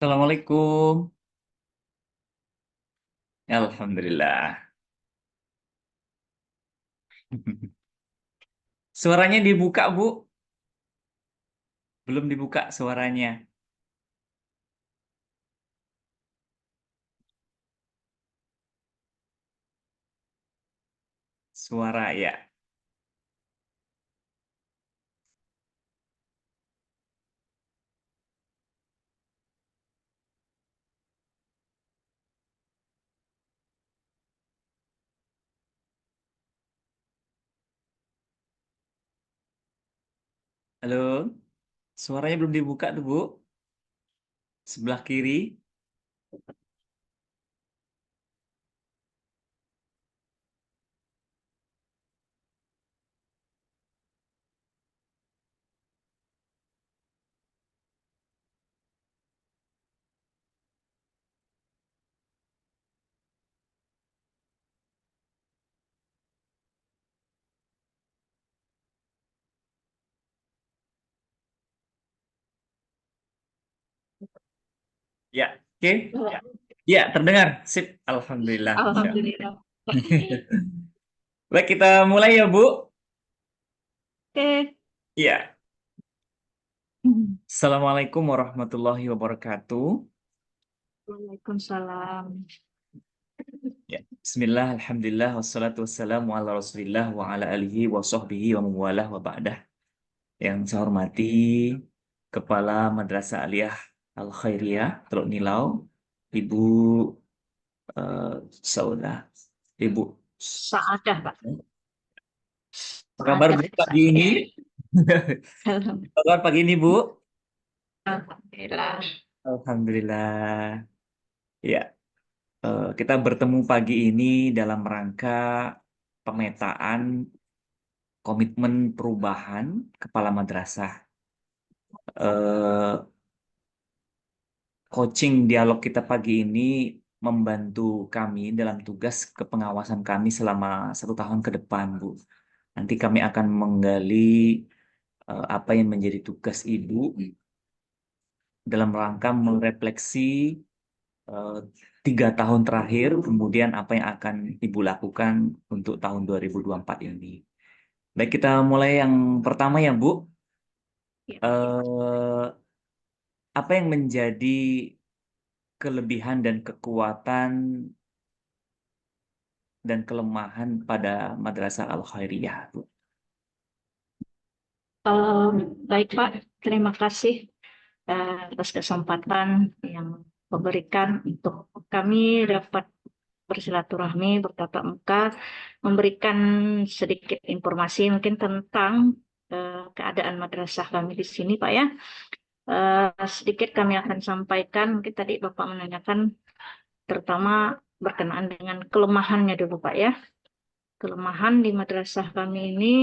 Assalamualaikum. Alhamdulillah. Suaranya dibuka, Bu. Belum dibuka suaranya. Suara ya. Halo. Suaranya belum dibuka tuh, Bu. Sebelah kiri. Ya. Oke. Ya. Ya, terdengar. Sip. Alhamdulillah. Masya Allah. Alhamdulillah. Baik, kita mulai ya, Bu. Oke. Iya. Assalamualaikum warahmatullahi wabarakatuh. Waalaikumsalam. Ya. Bismillah, alhamdulillah, wassalatu wassalamu ala rasulillah wa ala alihi wa sahbihi wa mawalah wa ba'dah. Yang saya hormati Kepala Madrasah Aliyah Al Khairiyah Teluk Nilau, Ibu Saudah. Ibu, Saadah, Pak. apa kabar Saadah, Bu pagi ini? Saadah. Apa kabar pagi ini Bu? Alhamdulillah. Alhamdulillah. Ya, kita bertemu pagi ini dalam rangka pemetaan komitmen perubahan kepala madrasah. Eh, Coaching dialog kita pagi ini membantu kami dalam tugas kepengawasan kami selama 1 tahun ke depan, Bu. Nanti kami akan menggali apa yang menjadi tugas Ibu dalam rangka merefleksi eh, 3 tahun terakhir, kemudian apa yang akan Ibu lakukan untuk tahun 2024 ini. Baik, kita mulai yang pertama ya, Bu. Ya. Eh, apa yang menjadi kelebihan dan kekuatan dan kelemahan pada Madrasah Al Khairiyah, Bu? Baik, Pak. Terima kasih atas kesempatan yang memberikan untuk kami dapat bersilaturahmi, bertatap muka, memberikan sedikit informasi mungkin tentang keadaan madrasah kami di sini, Pak ya. Sedikit kami akan sampaikan, mungkin tadi Bapak menanyakan terutama berkenaan dengan kelemahannya dulu Pak ya. Kelemahan di madrasah kami ini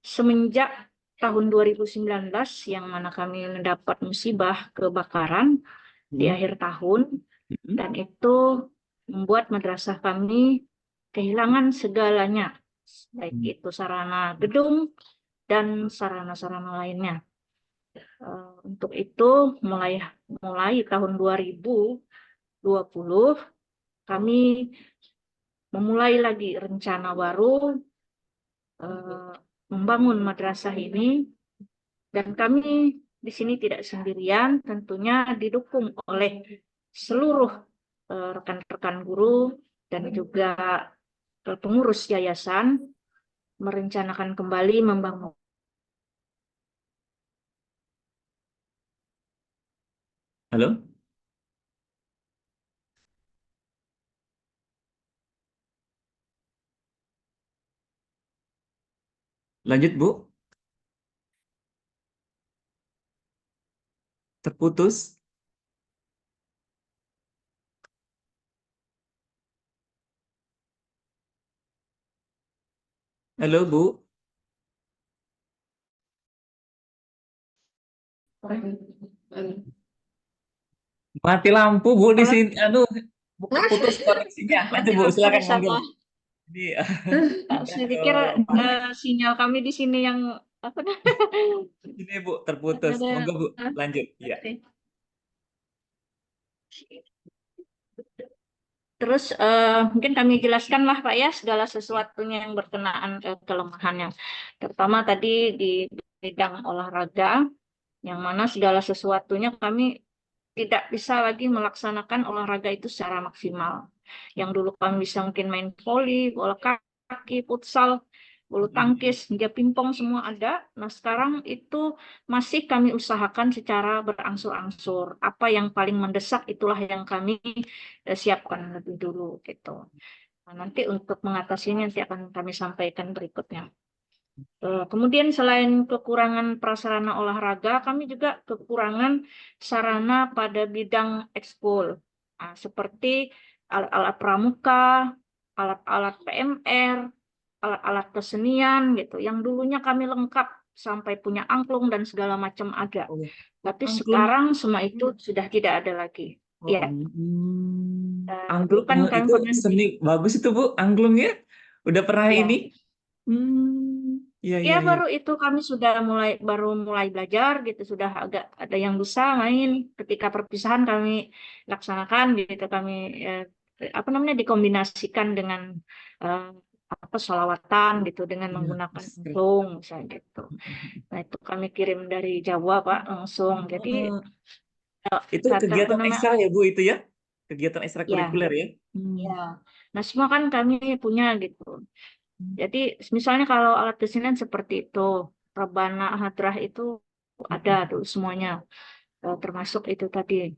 semenjak tahun 2019 yang mana kami mendapat musibah kebakaran di Hmm. akhir tahun Hmm. dan itu membuat madrasah kami kehilangan segalanya, baik itu sarana gedung dan sarana-sarana lainnya. Untuk itu mulai mulai tahun 2020 kami memulai lagi rencana baru eh, membangun madrasah ini dan kami di sini tidak sendirian, tentunya didukung oleh seluruh rekan-rekan guru dan juga pengurus yayasan merencanakan kembali membangun. Halo, lanjut Bu. Terputus. Halo Bu, mati lampu Bu di Halo? sini. Aduh, putus koneksinya. Lanjut Mati Bu, lampu silakan di monggo. sana. Ini udah Saya ke pikir sinyal kami di sini yang apa sini Bu, terputus. ada. Monggo Bu, lanjut. Iya. Oke. Terus mungkin kami jelaskanlah Pak ya segala sesuatunya yang berkenaan kelemahannya. Terutama tadi di bidang olahraga, yang mana segala sesuatunya kami tidak bisa lagi melaksanakan olahraga itu secara maksimal. Yang dulu kami bisa mungkin main voli, bola kaki, futsal, bulu tangkis, hingga pingpong semua ada. Nah, sekarang itu masih kami usahakan secara berangsur-angsur. Apa yang paling mendesak itulah yang kami siapkan lebih dulu gitu. Nah, nanti untuk mengatasinya nanti akan kami sampaikan berikutnya. Kemudian selain kekurangan prasarana olahraga, kami juga kekurangan sarana pada bidang ekskul. Nah, seperti alat-alat pramuka, alat-alat PMR, alat-alat kesenian gitu. Yang dulunya kami lengkap sampai punya angklung dan segala macam ada. Oh, Tapi angklung. sekarang semua itu sudah tidak ada lagi. Oh, Ya, dulu angklung. kan Oh, kami itu pernah seni bagus itu Bu, angklung ya. Udah pernah ini? ya. Iya, Ya iya, iya. baru itu kami sudah mulai belajar gitu, sudah agak ada yang bisa main. Ketika perpisahan kami laksanakan gitu, kami eh, apa namanya dikombinasikan dengan eh, apa sholawatan gitu dengan Iya, menggunakan keren. angklung misalnya gitu. Nah itu kami kirim dari Jawa Pak langsung. Jadi Oh, itu apa kegiatan namanya ekstra ya Bu itu ya? Kegiatan ya ekstrakurikuler ya? ya. Nah semua kan kami punya gitu. Jadi misalnya kalau alat kesenian seperti itu, rebana, hadrah itu ada tuh semuanya, termasuk itu tadi.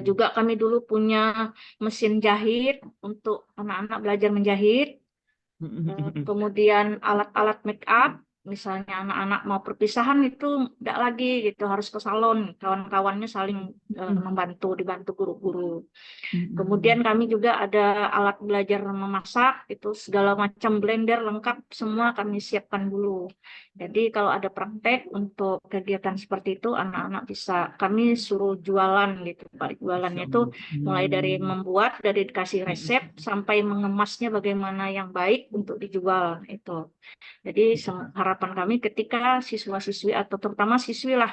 Juga kami dulu punya mesin jahit untuk anak-anak belajar menjahit. Kemudian alat-alat make up, misalnya anak-anak mau perpisahan itu tidak lagi gitu, harus ke salon, kawan-kawannya saling dibantu guru-guru. Kemudian kami juga ada alat belajar memasak, itu segala macam blender lengkap semua kami siapkan dulu. Jadi kalau ada praktek untuk kegiatan seperti itu, anak-anak bisa kami suruh jualan gitu, Pak. Jualannya Masya itu Allah. mulai dari membuat, dari dikasih resep sampai mengemasnya bagaimana yang baik untuk dijual itu. Jadi harapan kami ketika siswa-siswi atau terutama siswi lah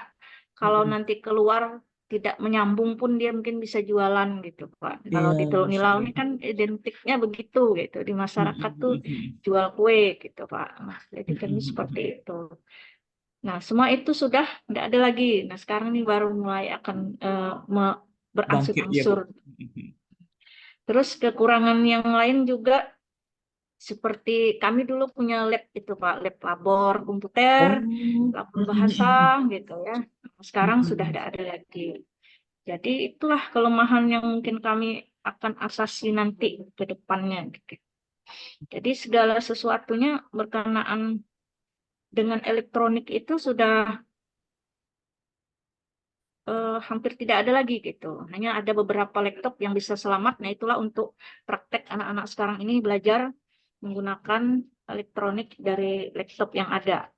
kalau nanti keluar tidak menyambung pun dia mungkin bisa jualan gitu Pak. Kalau Iya, di Teluk Masya Nilau Allah. ini kan identiknya begitu gitu di masyarakat tuh jual kue gitu Pak. Nah, jadi kami seperti itu. Nah, semua itu sudah tidak ada lagi. Nah, sekarang ini baru mulai akan Bangkit ya Bu. berangsur-angsur. Terus kekurangan yang lain juga seperti kami dulu punya lab itu Pak, lab labor komputer, Oh. labor bahasa gitu ya. Sekarang sudah tidak ada lagi. Jadi itulah kelemahan yang mungkin kami akan asasi nanti ke depannya. Gitu. Jadi segala sesuatunya berkenaan dengan elektronik itu sudah hampir tidak ada lagi gitu. Hanya ada beberapa laptop yang bisa selamat. Nah itulah untuk praktek anak-anak sekarang ini belajar menggunakan elektronik dari laptop yang ada.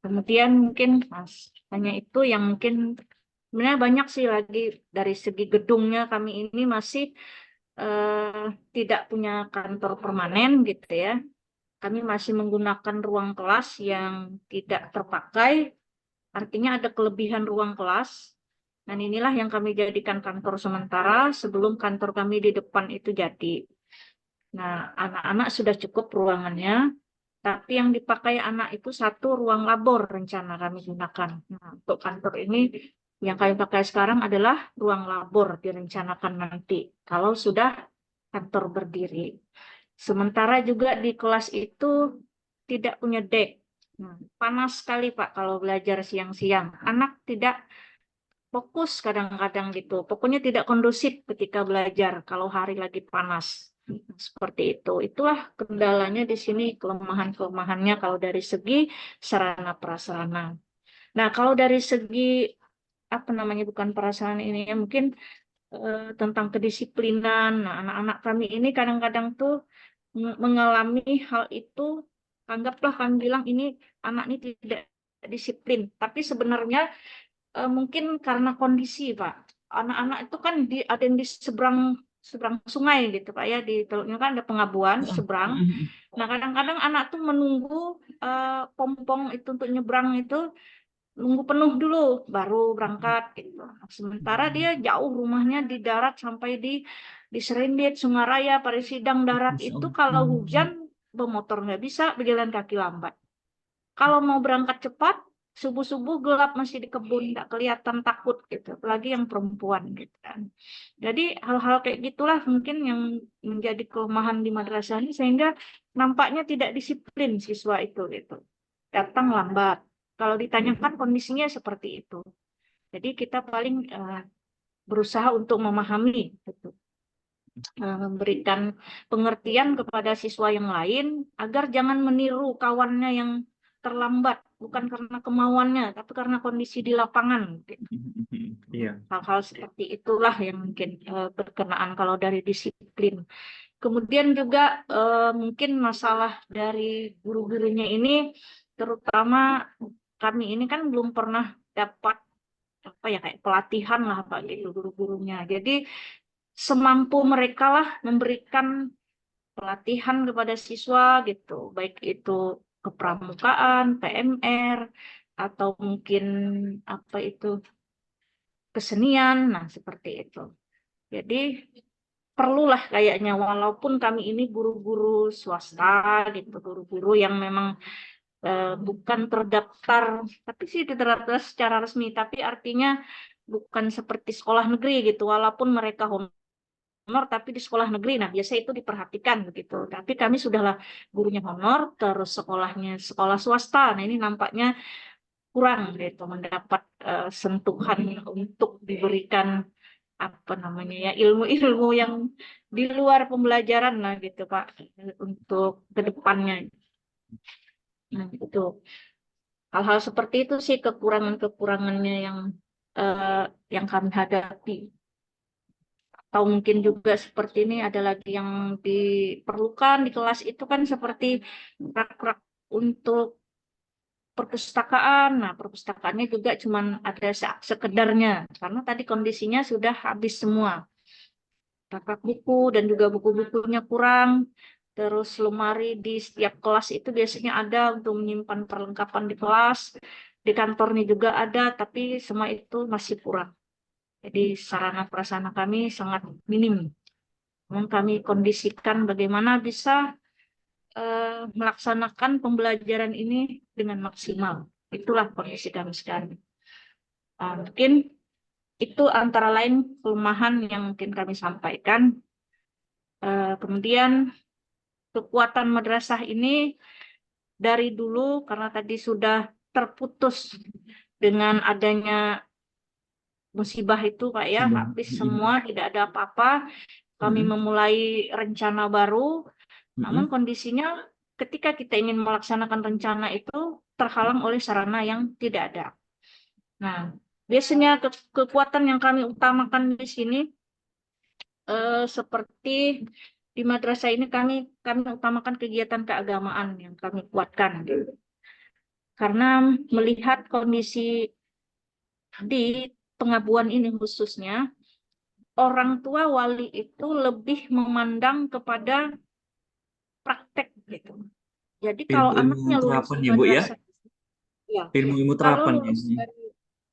Kemudian mungkin Mas, hanya itu yang mungkin sebenarnya banyak sih lagi dari segi gedungnya kami ini masih tidak punya kantor permanen gitu ya. Kami masih menggunakan ruang kelas yang tidak terpakai, artinya ada kelebihan ruang kelas. Dan inilah yang kami jadikan kantor sementara sebelum kantor kami di depan itu jadi. Nah, anak-anak sudah cukup ruangannya, tapi yang dipakai anak itu satu ruang labor rencana kami gunakan. Nah, untuk kantor ini yang kami pakai sekarang adalah ruang labor direncanakan nanti kalau sudah kantor berdiri. Sementara juga di kelas itu tidak punya deck. Nah, panas sekali Pak kalau belajar siang-siang. Anak tidak fokus kadang-kadang gitu. Pokoknya tidak kondusif ketika belajar kalau hari lagi panas. Seperti itu. Itulah kendalanya di sini, kelemahan-kelemahannya kalau dari segi sarana prasarana. Nah, kalau dari segi apa namanya bukan prasarana ini ya mungkin tentang kedisiplinan. Nah, anak-anak kami ini kadang-kadang tuh mengalami hal itu, anggaplah kami bilang ini anak ini tidak disiplin, tapi sebenarnya mungkin karena kondisi, Pak. Anak-anak itu kan ada yang di seberang seberang sungai gitu, Pak ya. Di teluknya kan ada pengabuan seberang. Nah, kadang-kadang anak tuh menunggu pompong itu untuk nyebrang itu nunggu penuh dulu baru berangkat gitu. Sementara dia jauh rumahnya di darat sampai di Serendip, Sungaraya, Parisidang darat Masya itu kalau Allah. hujan bermotor nggak bisa, berjalan kaki lambat. Kalau mau berangkat cepat, subuh-subuh gelap masih di kebun, nggak kelihatan takut gitu. Apalagi yang perempuan gitu kan. Jadi hal-hal kayak gitulah mungkin yang menjadi kelemahan di madrasah ini sehingga nampaknya tidak disiplin siswa itu gitu. Datang lambat. Kalau ditanyakan kondisinya seperti itu. Jadi kita paling berusaha untuk memahami gitu. Memberikan pengertian kepada siswa yang lain agar jangan meniru kawannya yang terlambat, bukan karena kemauannya, tapi karena kondisi di lapangan. Gitu. Iya. Hal-hal seperti itulah yang mungkin berkenaan kalau dari disiplin. Kemudian juga mungkin masalah dari guru-gurunya ini, terutama kami ini kan belum pernah dapat apa ya kayak pelatihan lah Pak gitu guru-gurunya. Jadi semampu mereka lah memberikan pelatihan kepada siswa gitu, baik itu kepramukaan, PMR, atau mungkin apa itu kesenian, nah seperti itu. Jadi perlulah kayaknya walaupun kami ini guru-guru swasta gitu, guru-guru yang memang bukan terdaftar, tapi sih terdaftar secara resmi, tapi artinya bukan seperti sekolah negeri gitu, walaupun mereka honor tapi di sekolah negeri, nah biasa itu diperhatikan begitu. Tapi kami sudahlah gurunya honor, terus sekolahnya sekolah swasta, nah ini nampaknya kurang gitu mendapat sentuhan untuk diberikan apa namanya ya ilmu-ilmu yang di luar pembelajaran lah gitu Pak untuk kedepannya. Nah itu hal-hal seperti itu sih kekurangan-kekurangannya eh, yang kami hadapi. Atau mungkin juga seperti ini ada lagi yang diperlukan di kelas itu kan seperti rak-rak untuk perpustakaan. Nah, perpustakaannya juga cuma ada sekedarnya karena tadi kondisinya sudah habis semua. Rak buku dan juga buku-bukunya kurang. Terus lemari di setiap kelas itu biasanya ada untuk menyimpan perlengkapan di kelas. Di kantornya juga ada, tapi semua itu masih kurang. Jadi sarana prasarana kami sangat minim. Namun kami kondisikan bagaimana bisa melaksanakan pembelajaran ini dengan maksimal. Itulah kondisi kami sekarang. Mungkin itu antara lain kelemahan yang mungkin kami sampaikan. Kemudian kekuatan madrasah ini dari dulu karena tadi sudah terputus dengan adanya musibah itu Pak ya, Sudah. habis semua, tidak ada apa-apa. Kami memulai rencana baru, namun kondisinya ketika kita ingin melaksanakan rencana itu terhalang oleh sarana yang tidak ada. Nah, biasanya kekuatan yang kami utamakan di sini seperti di madrasah ini kami utamakan kegiatan keagamaan yang kami kuatkan gitu. Karena melihat kondisi di pengabuan ini khususnya, orang tua wali itu lebih memandang kepada praktek gitu. Jadi kalau Ilmu-ilmu anaknya lulus terapan di ya, Bu ya? madrasah, ya, Ilmu-ilmu kalau terapan ya. lulus dari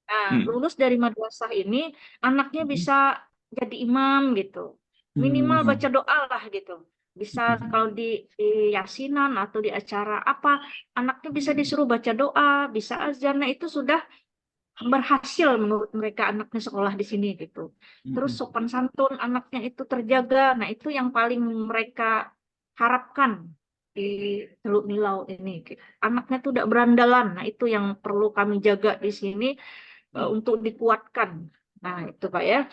Hmm. lulus dari madrasah ini, anaknya bisa jadi imam gitu. Minimal Hmm. baca doa lah gitu. Bisa kalau di yasinan atau di acara apa, anaknya bisa disuruh baca doa, bisa azan. Nah, itu sudah berhasil menurut mereka anaknya sekolah di sini gitu. Terus sopan santun anaknya itu terjaga. Nah, itu yang paling mereka harapkan di Teluk Nilau ini. Gitu. Anaknya tuh tidak berandalan. Nah, itu yang perlu kami jaga di sini untuk dikuatkan. Nah, itu Pak ya.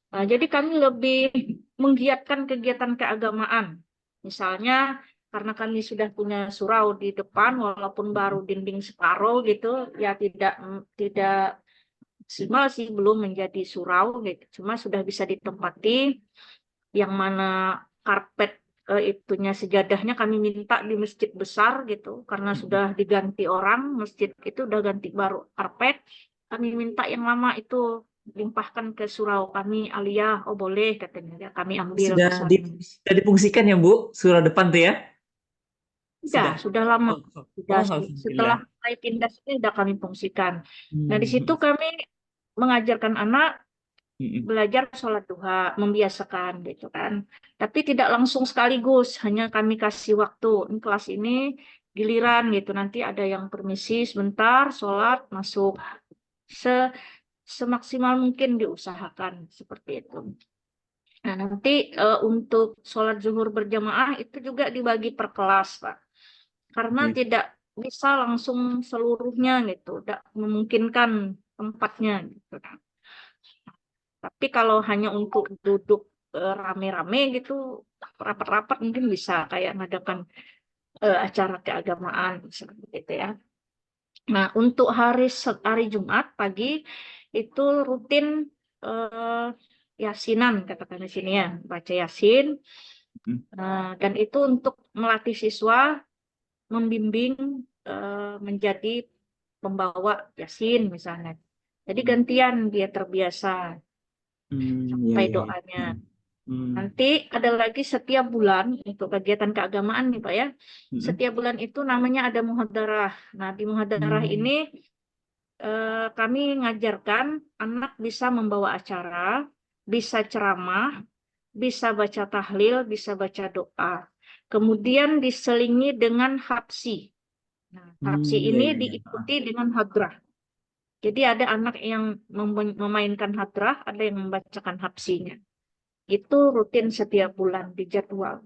Nah, jadi kami lebih menggiatkan kegiatan keagamaan. Misalnya karena kami sudah punya surau di depan, walaupun baru dinding separuh gitu, ya tidak maksimal sih belum menjadi surau gitu. Cuma sudah bisa ditempati yang mana karpet itunya sejadahnya kami minta di masjid besar gitu karena sudah diganti orang masjid itu udah ganti baru karpet kami minta yang lama itu limpahkan ke surau kami aliyah oh boleh katanya ya kami ambil ke sana. Sudah difungsikan ya, Bu? Surau depan tuh ya? Sudah, Sudah. sudah lama. Oh, oh, Sudah oh, setelah alhamdulillah. saya pindah sini sudah kami fungsikan. Nah, di situ Hmm. kami mengajarkan anak Hmm. belajar sholat duha, membiasakan gitu kan. Tapi tidak langsung sekaligus, hanya kami kasih waktu. Ini kelas ini giliran gitu. Nanti ada yang permisi sebentar, sholat, masuk. Se Semaksimal mungkin diusahakan seperti itu. Nah, nanti untuk sholat zuhur berjamaah itu juga dibagi per kelas, Pak. Karena Iya. tidak bisa langsung seluruhnya gitu, tidak memungkinkan tempatnya gitu kan. Tapi kalau hanya untuk duduk rame-rame gitu, rapat-rapat mungkin bisa kayak ngadakan acara keagamaan seperti itu ya. Nah, untuk hari Jumat pagi itu rutin eh, yasinan katakan di sini ya, baca yasin. Hmm. Dan itu untuk melatih siswa membimbing menjadi pembawa yasin misalnya. Jadi gantian dia terbiasa Hmm, ya, sampai ya, ya. doanya. Hmm. Nanti ada lagi setiap bulan untuk kegiatan keagamaan nih Pak ya. Hmm. Setiap bulan itu namanya ada muhadarah. Nah, di muhadarah Hmm. ini kami mengajarkan anak bisa membawa acara, bisa ceramah, bisa baca tahlil, bisa baca doa. Kemudian diselingi dengan hapsi. Nah, hapsi Hmm, ya, ini ya, ya. diikuti dengan hadrah. Jadi ada anak yang memainkan hadrah, ada yang membacakan hapsinya. Itu rutin setiap bulan di jadwal.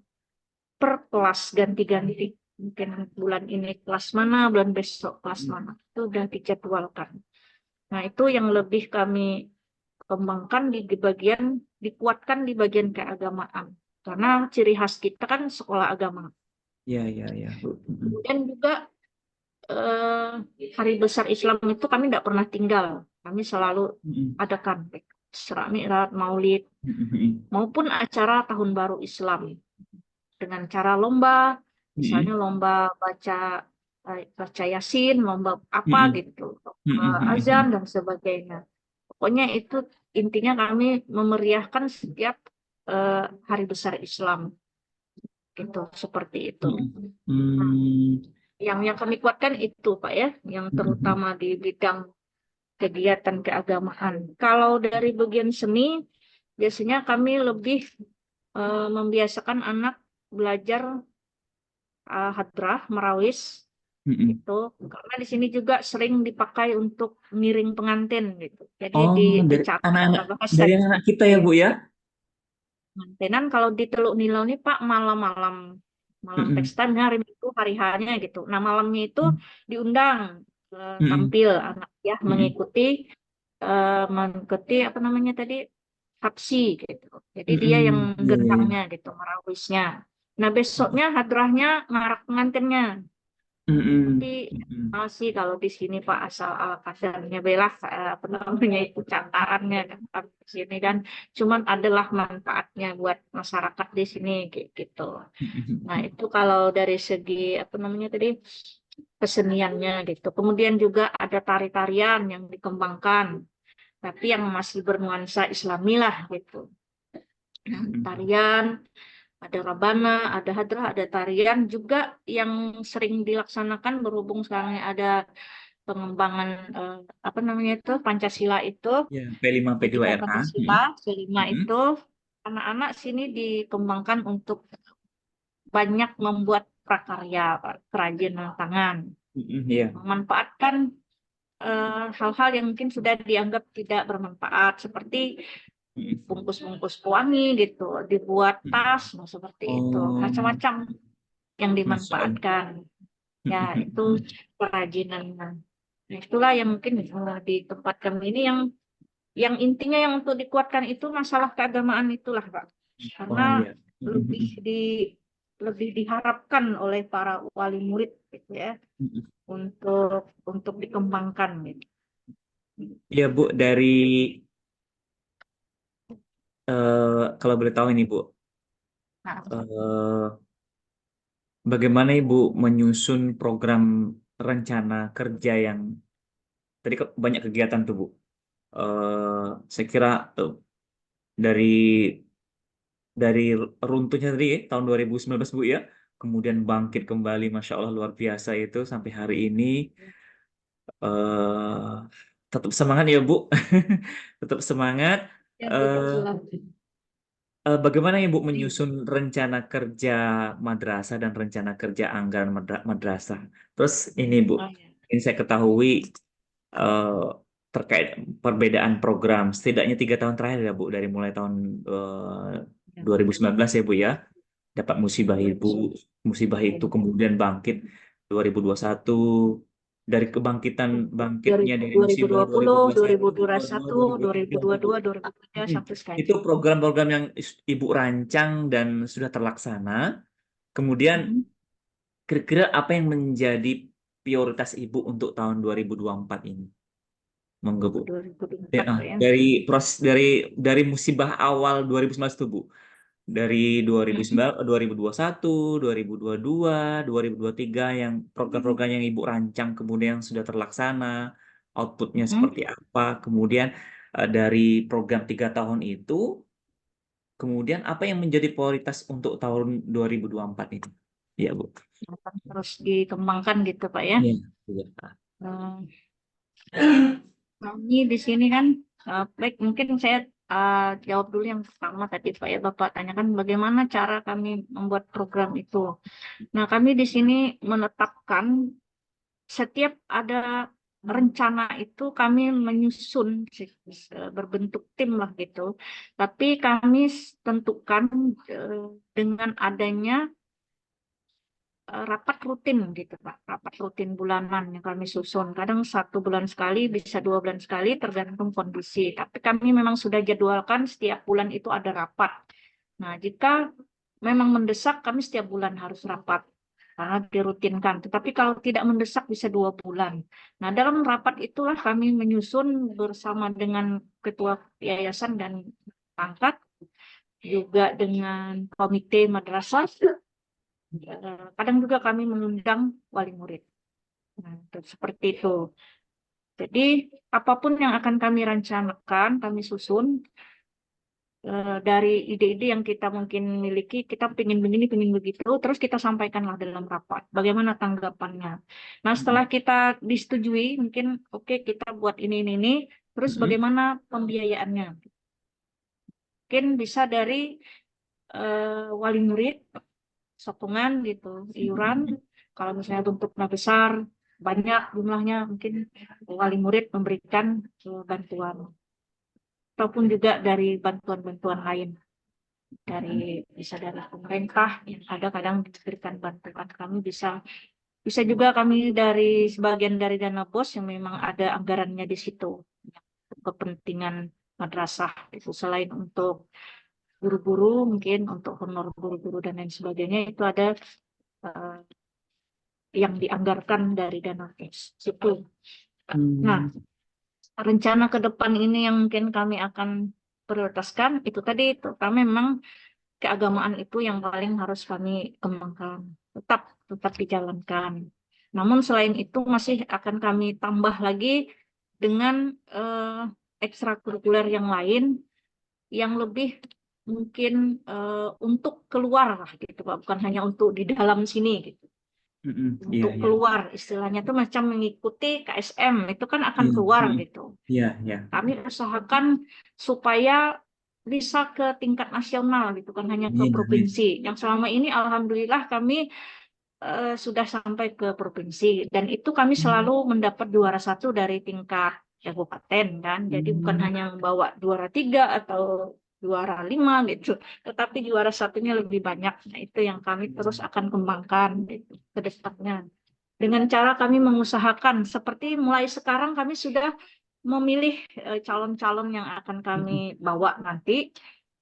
Per kelas ganti-ganti. Mungkin bulan ini kelas mana, bulan besok kelas Hmm. mana. Itu udah dijadwalkan. Nah, itu yang lebih kami kembangkan di bagian, dikuatkan di bagian keagamaan. Karena ciri khas kita kan sekolah agama. Ya, ya, ya, Bu. Hmm. Kemudian juga hari besar Islam itu kami tidak pernah tinggal. Kami selalu Hmm. adakan baik Isra Mi'raj, Maulid, Hmm. Hmm. maupun acara Tahun Baru Islam dengan cara lomba, Hmm. misalnya lomba baca Yasin, lomba apa Hmm. gitu, Hmm. lomba Hmm. azan dan sebagainya. Pokoknya itu intinya kami memeriahkan setiap eh, hari besar Islam gitu, seperti itu. Hmm. Hmm. Yang kami kuatkan itu Pak ya, yang Hmm. Hmm. terutama di bidang kegiatan keagamaan. Kalau dari bagian seni, biasanya kami lebih membiasakan anak belajar hadrah, merawis Hmm. gitu. Karena di sini juga sering dipakai untuk ngiring pengantin gitu. Jadi Oh, dari dicatat kata anak-anak, bahasa dari di anak sini. kita ya, Bu ya? Pengantinan kalau di Teluk Nilau ini Pak malam-malam malam Hmm. pesta misalnya hari Minggu hari hanya gitu. Nah malamnya itu Hmm. diundang Hmm. tampil anak ya Hmm. mengikuti apa namanya tadi hapsi gitu. Jadi dia yang Hmm. Ya, ya, ya. gendangnya gitu, merawisnya. Nah besoknya hadrahnya ngarak pengantinnya. Tapi Hmm. Hmm. masih kalau di sini Pak asal ala kadarnya belah apa namanya itu cantarannya kan Pak, di sini dan cuman adalah manfaatnya buat masyarakat di sini kayak gitu. Nah Hmm. itu kalau dari segi apa namanya tadi keseniannya gitu. Kemudian juga ada tari-tarian yang dikembangkan, tapi yang masih bernuansa Islami lah gitu. Nah, Hmm. tarian, ada rabana, ada hadrah, ada tarian juga yang sering dilaksanakan berhubung sekarang ada pengembangan eh, apa namanya itu Pancasila itu, Ya, P5 pendidikan P2RA. Pancasila Hmm. kelima Hmm. itu anak-anak sini dikembangkan untuk banyak membuat prakarya, kerajinan tangan, Hmm. Ya. memanfaatkan hal-hal yang mungkin sudah dianggap tidak bermanfaat seperti Hmm. bungkus-bungkus pewangi gitu, dibuat Hmm. tas, nah, seperti itu, Oh, macam-macam yang Masya Allah. dimanfaatkan. Ya, itu kerajinan. Nah, itulah yang mungkin di tempat kami ini yang intinya yang untuk dikuatkan itu masalah keagamaan itulah, Pak. Karena Oh ya. lebih di lebih diharapkan oleh para wali murid gitu ya untuk dikembangkan gitu. Ya Bu, dari kalau boleh tahu ini Bu, Nah, eh, bagaimana Ibu menyusun program rencana kerja yang tadi banyak kegiatan tuh Bu. Saya kira dari dari runtuhnya tadi ya, tahun 2019 Bu ya, kemudian bangkit kembali, Masya Allah luar biasa itu sampai hari ini. eh Tetap semangat ya Bu, tetap semangat. Ya, Eh, begitulah. Bagaimana Ibu menyusun rencana kerja madrasah dan rencana kerja anggaran madrasah? Terus ini Bu, Oh, ya. ini saya ketahui eh, terkait perbedaan program setidaknya 3 tahun terakhir ya Bu, dari mulai tahun Ya. 2019 ya Bu ya, dapat musibah itu Ya. kemudian bangkit 2021, dari kebangkitan bangkitnya dari musibah 2020, 2021, 2021, 2022, 2022, 2023. 2023 Mm-mm. sampai sekarang. Itu program-program yang Ibu rancang dan sudah terlaksana. Kemudian Hmm. kira-kira apa yang menjadi prioritas Ibu untuk tahun 2024 ini? Monggo Bu. Ya, 2024 ya. dari proses dari musibah awal 2019 itu Bu. Dari Hmm. 2009, 2021, 2022, 2023 yang program-program yang Ibu rancang kemudian sudah terlaksana, outputnya Hmm. seperti apa, kemudian dari program 3 tahun itu, kemudian apa yang menjadi prioritas untuk tahun 2024 ini? Ya, Bu. Akan terus dikembangkan gitu Pak ya. Iya. Iya. Hmm. Kami di sini kan, baik mungkin saya jawab dulu yang pertama tadi Pak ya, Bapak tanyakan bagaimana cara kami membuat program itu. Nah, kami di sini menetapkan setiap ada rencana itu kami menyusun berbentuk tim lah gitu. Tapi kami tentukan dengan adanya rapat rutin gitu Pak, rapat rutin bulanan yang kami susun. Kadang 1 bulan sekali, bisa 2 bulan sekali, tergantung kondisi. Tapi kami memang sudah jadwalkan setiap bulan itu ada rapat. Nah, jika memang mendesak, kami setiap bulan harus rapat karena dirutinkan. Tetapi kalau tidak mendesak bisa 2 bulan. Nah, dalam rapat itulah kami menyusun bersama dengan ketua yayasan dan pangkat, juga dengan komite madrasah. Kadang juga kami mengundang wali murid. Nah, seperti itu. Jadi apapun yang akan kami rencanakan, kami susun dari ide-ide yang kita mungkin miliki, kita pengen begini, pengen begitu, terus kita sampaikanlah dalam rapat. Bagaimana tanggapannya? Nah, setelah kita disetujui, mungkin oke kita buat ini, terus Mm-mm. bagaimana pembiayaannya? Mungkin bisa dari wali murid, sokongan gitu, iuran. Kalau misalnya bentuknya besar, banyak jumlahnya, mungkin wali murid memberikan bantuan. Ataupun juga dari bantuan-bantuan lain. Bisa dari pemerintah yang ada kadang diberikan bantuan. Kami bisa juga kami dari sebagian dari dana BOS yang memang ada anggarannya di situ. Untuk kepentingan madrasah. Itu selain untuk guru-guru, mungkin untuk honor guru-guru dan lain sebagainya, itu ada eh, yang dianggarkan dari dana BOS. Situ. Nah, Hmm. rencana ke depan ini yang mungkin kami akan prioritaskan, itu tadi, terutama memang keagamaan itu yang paling harus kami kembangkan. Tetap dijalankan. Namun selain itu masih akan kami tambah lagi dengan ekstrakurikuler yang lain yang lebih mungkin untuk keluar lah gitu Pak, bukan hanya untuk di dalam sini gitu. Mm-mm. Iya, Untuk iya. keluar istilahnya tuh macam mengikuti KSM itu kan akan Iya, keluar mm. gitu. Iya, iya. Kami usahakan supaya bisa ke tingkat nasional gitu kan hanya ke Iya, iya. provinsi. Yang selama ini alhamdulillah kami sudah sampai ke provinsi dan itu kami selalu mendapat juara 1 dari tingkat kabupaten kan. Jadi bukan Hmm. hanya membawa juara 3 atau juara 5 gitu, tetapi juara satunya lebih banyak. Nah, itu yang kami terus akan kembangkan gitu, ke depannya. Dengan cara kami mengusahakan seperti mulai sekarang kami sudah memilih calon-calon yang akan kami Mm-mm. bawa nanti.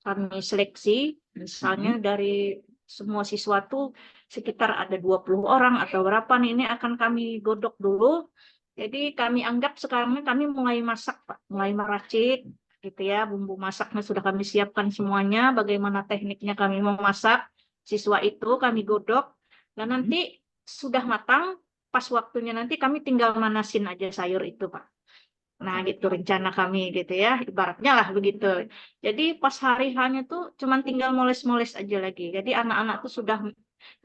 Kami seleksi, misalnya Mm-mm. dari semua siswa tuh sekitar ada 20 orang atau berapa nih, ini akan kami godok dulu. Jadi kami anggap sekarang ini kami mulai masak, Pak. Mulai meracik gitu ya, bumbu masaknya sudah kami siapkan semuanya, bagaimana tekniknya kami memasak. Siswa itu kami godok, dan nanti sudah matang, pas waktunya nanti kami tinggal manasin aja sayur itu, Pak. Nah, gitu rencana kami gitu ya, ibaratnya lah begitu. Jadi pas hari hanya tuh cuman tinggal moles-moles aja lagi. Jadi anak-anak tuh sudah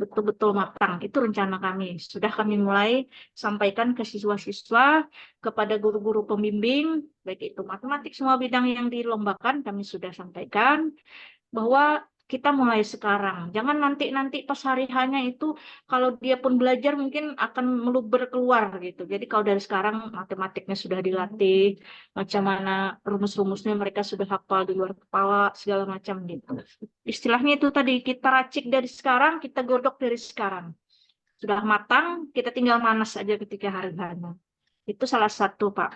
betul-betul matang. Itu rencana kami. Sudah kami mulai sampaikan ke siswa-siswa, kepada guru-guru pembimbing, baik itu matematik, semua bidang yang dilombakan, kami sudah sampaikan bahwa kita mulai sekarang. Jangan nanti pas hari hanya itu, kalau dia pun belajar mungkin akan meluber keluar gitu. Jadi kalau dari sekarang matematiknya sudah dilatih, macam mana rumus-rumusnya mereka sudah hafal di luar kepala, segala macam gitu. Istilahnya itu tadi, kita racik dari sekarang, kita godok dari sekarang. Sudah matang, kita tinggal manas aja ketika hari hanya. Itu salah satu, Pak,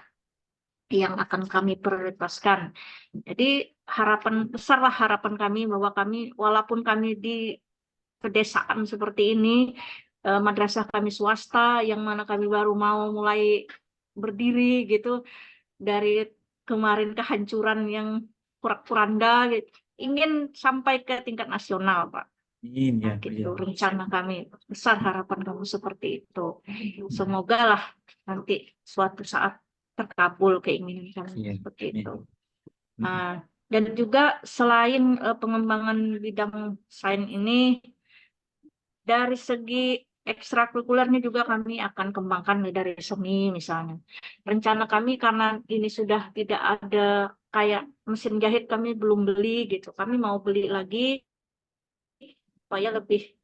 yang akan kami prioritaskan. Jadi harapan besar lah, harapan kami bahwa kami, walaupun kami di pedesaan seperti ini, madrasah kami swasta yang mana kami baru mau mulai berdiri gitu, dari kemarin kehancuran yang porak-poranda gitu, ingin sampai ke tingkat nasional, Pak. Iya, Nah, iya. gitu rencana kami, besar harapan kamu seperti itu. Semoga lah nanti suatu saat terkabul keinginan kami Iya, seperti iya. itu. Nah, dan juga selain pengembangan bidang sains ini, dari segi ekstrakurikulernya juga kami akan kembangkan dari seni misalnya. Rencana kami karena ini sudah tidak ada kayak mesin jahit, kami belum beli gitu. Kami mau beli lagi supaya lebih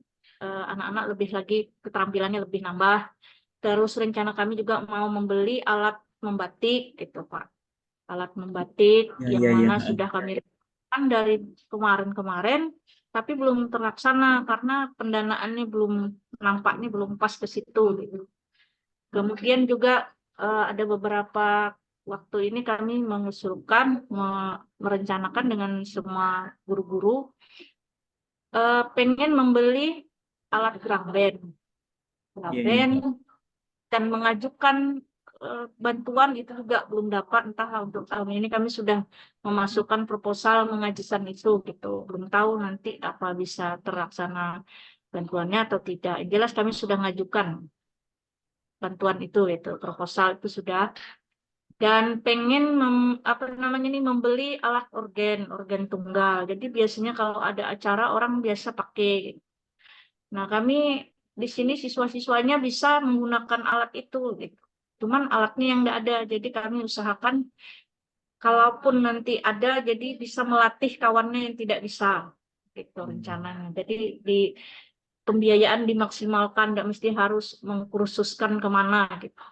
anak-anak lebih lagi keterampilannya lebih nambah. Terus rencana kami juga mau membeli alat membatik gitu, Pak. Alat membatik Iya, yang iya, iya. mana sudah kami rencanakan dari kemarin-kemarin, tapi belum terlaksana karena pendanaannya belum, nampaknya belum pas ke situ gitu. Kemudian juga ada beberapa waktu ini kami mengusulkan, merencanakan dengan semua guru-guru, pengen membeli alat drum band, Iya, iya. dan mengajukan bantuan itu juga belum dapat. Entah untuk tahun ini kami sudah memasukkan proposal mengajukan itu gitu, belum tahu nanti apa bisa terlaksana bantuannya atau tidak. Yang jelas kami sudah mengajukan bantuan itu proposal itu sudah, dan pengen apa namanya ini, membeli alat organ tunggal. Jadi biasanya kalau ada acara orang biasa pakai. Nah, kami di sini siswa-siswanya bisa menggunakan alat itu gitu. Cuman alatnya yang tidak ada. Jadi kami usahakan kalaupun nanti ada, jadi bisa melatih kawannya yang tidak bisa. Gitu rencananya. Jadi di pembiayaan dimaksimalkan, tidak mesti harus mengkursuskan kemana gitu.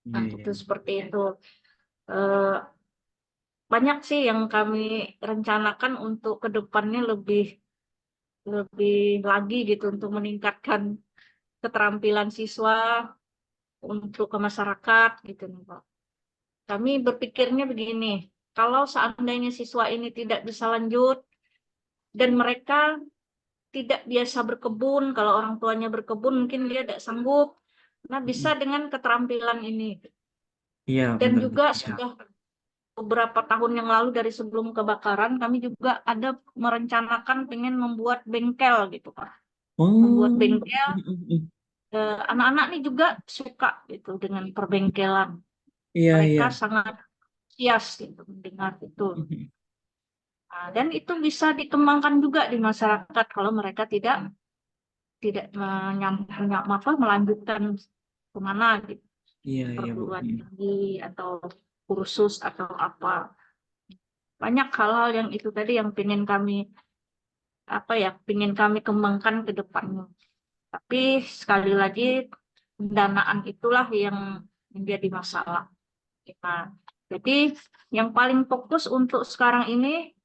Iya, Nah, iya. itu seperti itu. Eh, Banyak sih yang kami rencanakan untuk kedepannya lebih lebih lagi gitu untuk meningkatkan keterampilan siswa untuk ke masyarakat gitu nih, Pak. Kami berpikirnya begini, kalau seandainya siswa ini tidak bisa lanjut dan mereka tidak biasa berkebun, kalau orang tuanya berkebun mungkin dia tidak sanggup. Nah, bisa dengan keterampilan ini. Iya, Dan benar. juga sudah beberapa tahun yang lalu dari sebelum kebakaran, kami juga ada merencanakan pengen membuat bengkel gitu, Pak. Membuat Oh, bengkel, anak-anak ini juga suka gitu dengan perbengkelan. iya, Mereka iya. sangat antusias gitu mendengar itu. Nah, dan itu bisa dikembangkan juga di masyarakat kalau mereka tidak tidak melanjutkan kemana gitu, Iya, iya, Bu. perguruan tinggi atau kursus atau apa. Banyak hal-hal yang itu tadi yang ingin kami kembangkan ke depannya. Tapi sekali lagi pendanaan itulah yang menjadi masalah. Nah, jadi yang paling fokus untuk sekarang ini,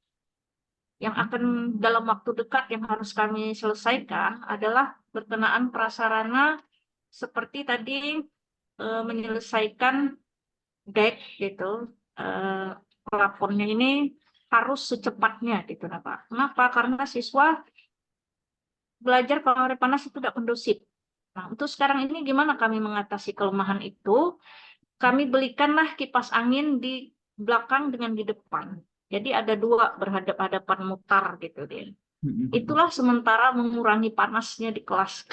yang akan dalam waktu dekat yang harus kami selesaikan adalah berkenaan prasarana seperti tadi, menyelesaikan deck gitu, eh, plafonnya ini harus secepatnya gitu, Pak. Kenapa? Karena siswa belajar kalau hari panas itu tidak kondusif. Nah, untuk sekarang ini gimana kami mengatasi kelemahan itu? Kami belikanlah kipas angin di belakang dengan di depan. Jadi ada dua berhadap-hadapan mutar gitu dia. Itulah sementara mengurangi panasnya di kelas.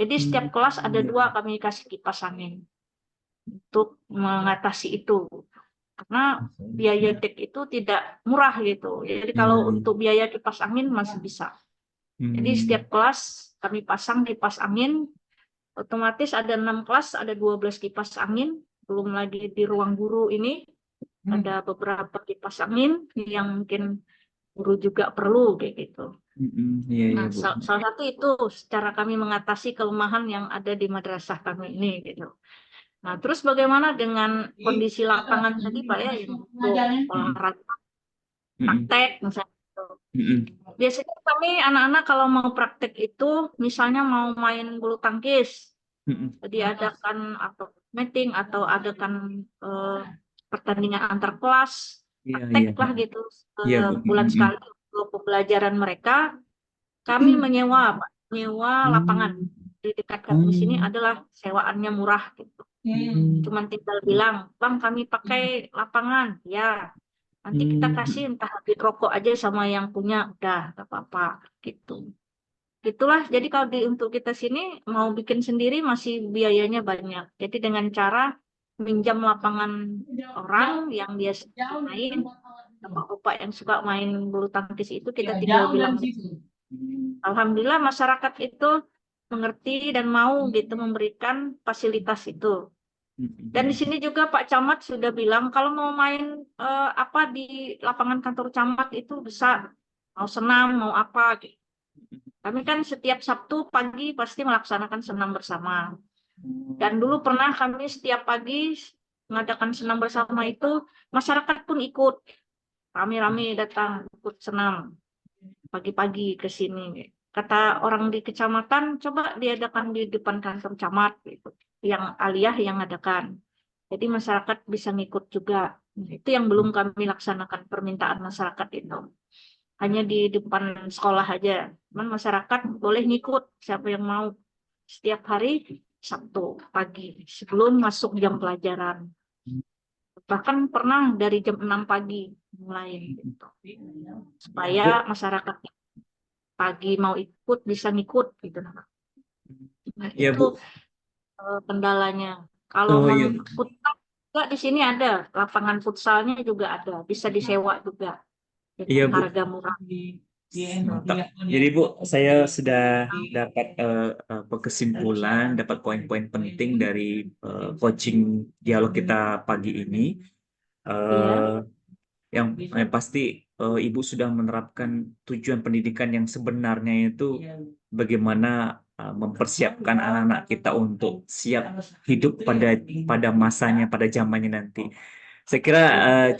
Jadi setiap kelas ada dua kami kasih kipas angin untuk mengatasi itu. Karena biaya dek itu tidak murah gitu. Jadi Iya, kalau iya. untuk biaya kipas angin masih bisa. Jadi Hmm, setiap kelas kami pasang kipas angin, otomatis ada 6 kelas, ada 12 kipas angin, belum lagi di ruang guru ini ada beberapa kipas angin yang mungkin guru juga perlu kayak gitu. Iya, iya, Nah, Bu. salah satu itu secara kami mengatasi kelemahan yang ada di madrasah kami ini gitu. Nah, terus bagaimana dengan kondisi lapangan tadi Pak ya, yang untuk olahraga praktek misalnya gitu. Biasanya kami anak-anak kalau mau praktek itu misalnya mau main bulu tangkis, diadakan atau meeting atau adakan eh, pertandingan antar kelas, Iya, praktek iya. lah gitu Iya, Bu. bulan sekali untuk pembelajaran mereka. Kami menyewa, Pak, menyewa lapangan di dekat kami di sini adalah sewaannya murah gitu. Cuman tinggal bilang, Bang, kami pakai lapangan, ya. Nanti kita kasih entah habis rokok aja sama yang punya, udah, gak apa-apa gitu. Itulah, jadi kalau untuk kita sini mau bikin sendiri masih biayanya banyak. Jadi dengan cara minjam lapangan orang yang biasa main, bapak-bapak yang suka main bulu tangkis itu kita tinggal bilang. Alhamdulillah masyarakat itu mengerti dan mau gitu memberikan fasilitas itu. Dan di sini juga Pak Camat sudah bilang kalau mau main apa di lapangan kantor camat itu bisa, mau senam mau apa gitu. Kami kan setiap Sabtu pagi pasti melaksanakan senam bersama. Dan dulu pernah kami setiap pagi mengadakan senam bersama itu, masyarakat pun ikut. Rame-rame datang ikut senam pagi-pagi ke sini. Kata orang di kecamatan, coba diadakan di depan kantor camat gitu. Yang aliyah yang adakan. Jadi masyarakat bisa ngikut juga. Itu yang belum kami laksanakan permintaan masyarakat itu. Hanya di depan sekolah aja. Cuman masyarakat boleh ngikut siapa yang mau setiap hari Sabtu pagi sebelum masuk jam pelajaran. Bahkan pernah dari jam 6 pagi mulai gitu. Supaya masyarakat pagi mau ikut bisa ngikut gitu. Nah, Iya, itu Bu. kendalanya. Kalau Oh, mau iya. futsal juga di sini ada, lapangan futsalnya juga ada, bisa disewa juga Iya, dengan Bu. harga murah. Mantap. Jadi Bu, saya sudah dapat kesimpulan, dapat poin-poin penting dari coaching dialog kita pagi ini. Iya, Eh, yang pasti Ibu sudah menerapkan tujuan pendidikan yang sebenarnya itu bagaimana mempersiapkan anak-anak kita untuk siap hidup pada pada masanya, pada zamannya nanti. Saya kira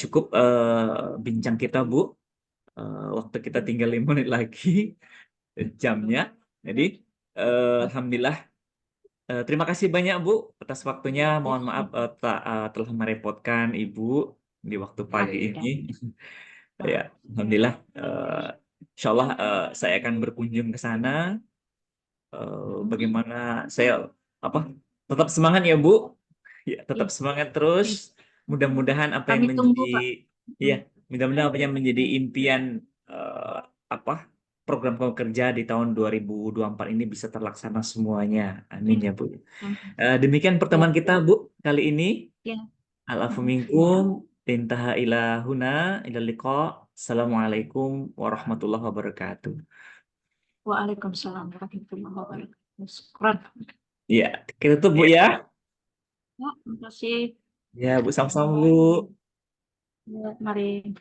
cukup bincang kita, Bu. Waktu kita tinggal 5 menit lagi jamnya. Jadi, alhamdulillah. Terima kasih banyak Bu atas waktunya. Mohon maaf telah merepotkan Ibu di waktu pagi ini. Ya, alhamdulillah. Insya Allah saya akan berkunjung ke sana. Bagaimana saya apa? Tetap semangat ya Bu. Ya, tetap semangat terus. Mudah-mudahan apa yang kami menjadi tunggu Pak. ya, mudah-mudahan apa yang menjadi impian eh, apa program kerja di tahun 2024 ini bisa terlaksana semuanya. Amin ya Bu. Demikian Ya, pertemuan kita Bu kali ini. ya. Al-afu minkum. Intaha ila huna ila liqa. Assalamualaikum warahmatullahi wabarakatuh. Waalaikumsalam warahmatullahi wabarakatuh. Syukran. Ya, kita tutup Bu ya. Ya, terima kasih. Ya, Bu, sama-sama Bu. Ya, mari.